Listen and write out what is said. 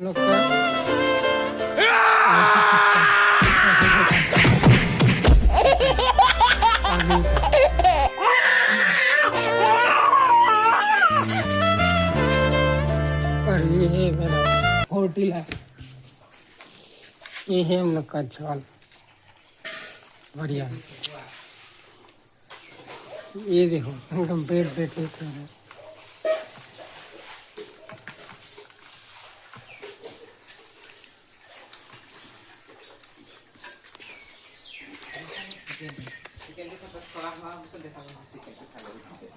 लोग का ऐसे और ये है मेरा होटल है। ये है हम लोग का चाल, बढ़िया है। ये देखो एकदम बेड बेड लेते हैं। चिकन की तो बस थोड़ा हमारा मुझे देखा चिकन की खा लेते